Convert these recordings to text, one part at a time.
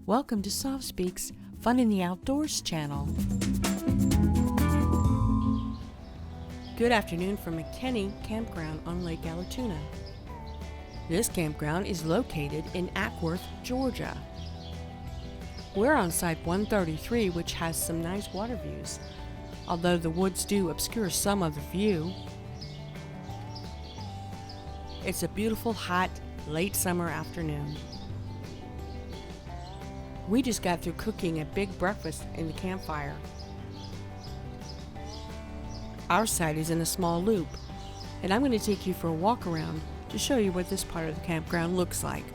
Welcome to Soft Speak's Fun in the Outdoors channel. Good afternoon from McKinney Campground on Lake Allatoona. This campground is located in Acworth, Georgia. We're on Site 133, which has some nice water views, although the woods do obscure some of the view. It's a beautiful, hot, late summer afternoon. We just got through cooking a big breakfast in the campfire. Our site is in a small loop, and I'm going to take you for a walk around to show you what this part of the campground looks like.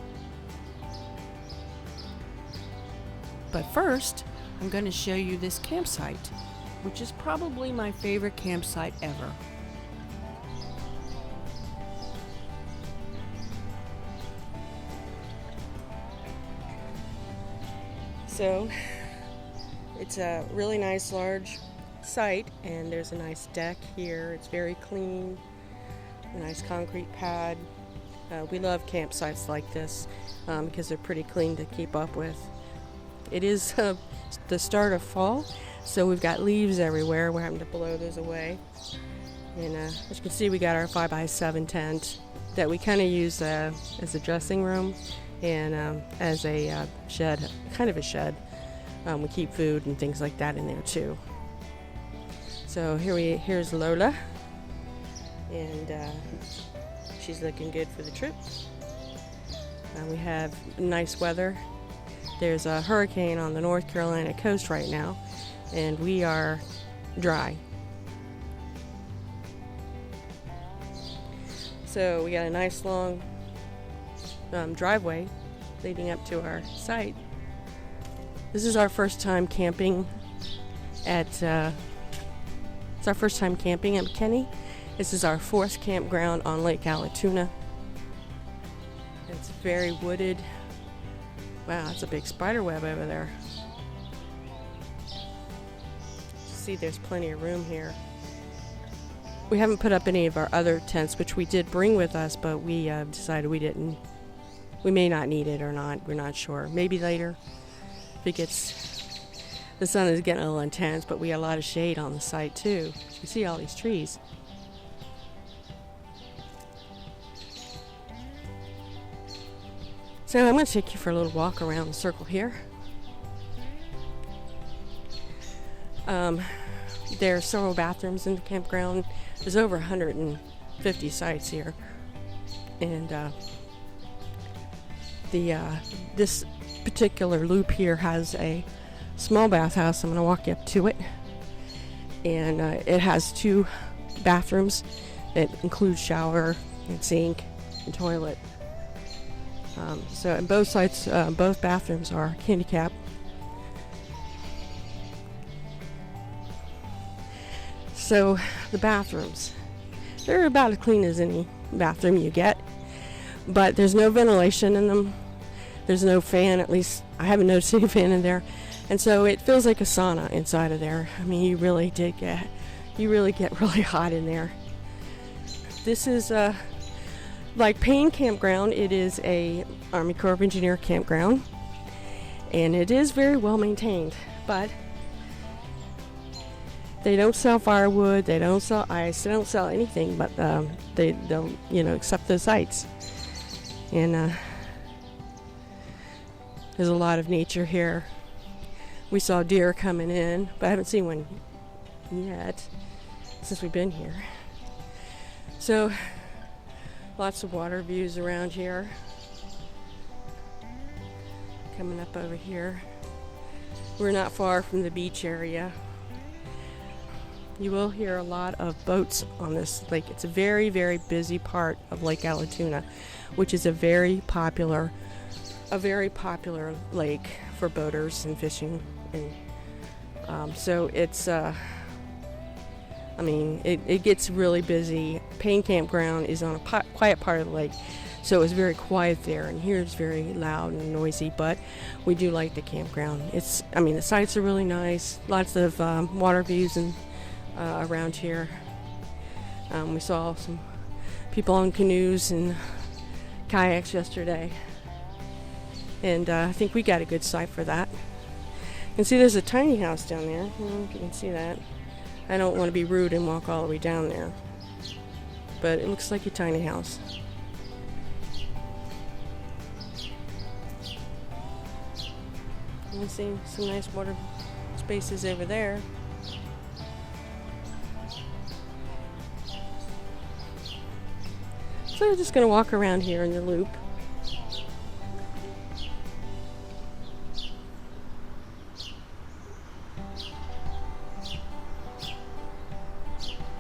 But first, I'm going to show you this campsite, which is probably my favorite campsite ever. So, it's a really nice large site, and there's a nice deck here. It's very clean, a nice concrete pad. We love campsites like this because they're pretty clean to keep up with. It is the start of fall, so we've got leaves everywhere. We're having to blow those away. And as you can see, we got our 5x7 tent that we kind of use as a dressing room and as a shed, kind of a shed. We keep food and things like that in there too. So here's Lola, and she's looking good for the trip. We have nice weather. There's a hurricane on the North Carolina coast right now, and we are dry. So we got a nice long driveway leading up to our site. This is our first time camping at it's our first time camping at McKinney. This is our fourth campground on Lake Allatoona. It's very wooded. Wow, that's a big spider web over there. See, there's plenty of room here. We haven't put up any of our other tents, which we did bring with us, but we decided we may not need it or not. We're not sure. Maybe later. The sun is getting a little intense, but we got a lot of shade on the site too. You can see all these trees. So I'm going to take you for a little walk around the circle here. There are several bathrooms in the campground. There's over 150 sites here, and this particular loop here has a small bathhouse. I'm going to walk you up to it, and it has two bathrooms that include shower and sink and toilet. So at both sites, both bathrooms are handicap. So the bathrooms, they're about as clean as any bathroom you get, but there's no ventilation in them. There's no fan, at least I haven't noticed any fan in there. And so it feels like a sauna inside of there. I mean, you really get really hot in there. This is like Payne Campground. It is a Army Corps of Engineer campground, and it is very well maintained, but they don't sell firewood, they don't sell ice, they don't sell anything, but they don't, except the sites. And there's a lot of nature here. We saw deer coming in, but I haven't seen one yet since we've been here. So lots of water views around here. Coming up over here. We're not far from the beach area. You will hear a lot of boats on this lake. It's a very, very busy part of Lake Allatoona, which is a very popular lake for boaters and fishing. And so it's it gets really busy. Payne Campground is on a quiet part of the lake, so it's very quiet there, and here it's very loud and noisy, but we do like the campground. The sites are really nice, lots of water views and around here. We saw some people on canoes and kayaks yesterday. And I think we got a good site for that. You can see there's a tiny house down there. I don't know if you can see that. I don't want to be rude and walk all the way down there, but it looks like a tiny house. You can see some nice water spaces over there. So we're just going to walk around here in the loop.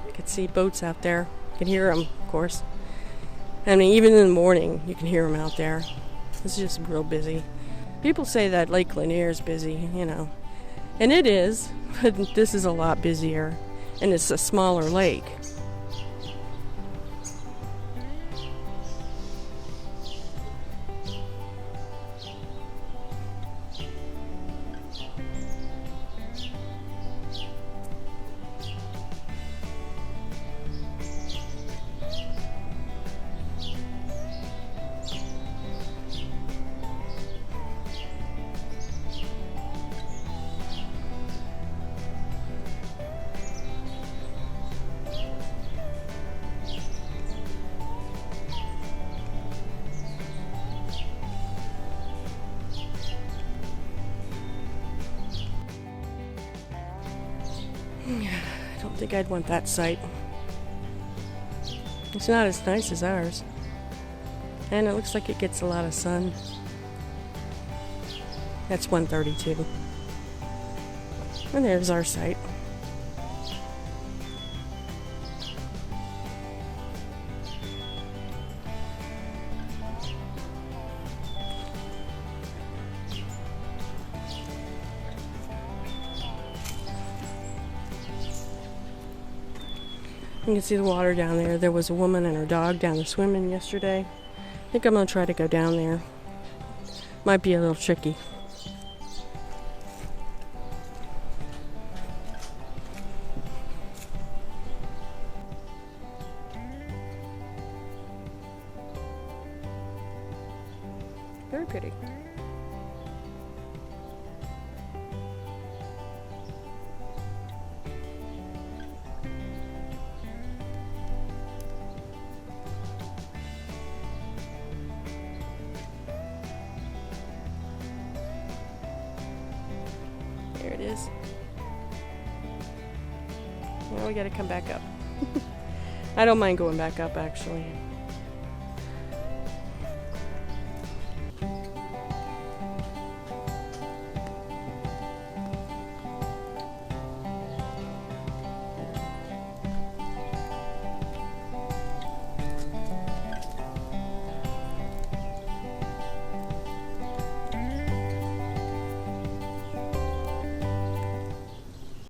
You can see boats out there. You can hear them, of course. I mean, even in the morning, you can hear them out there. It's just real busy. People say that Lake Lanier is busy, you know. And it is, but this is a lot busier. And it's a smaller lake. I don't think I'd want that site. It's not as nice as ours. And it looks like it gets a lot of sun. That's 132. And there's our site. You can see the water down there. There was a woman and her dog down there swimming yesterday. I think I'm going to try to go down there. Might be a little tricky. Very pretty. There it is. Now we gotta come back up. I don't mind going back up, actually.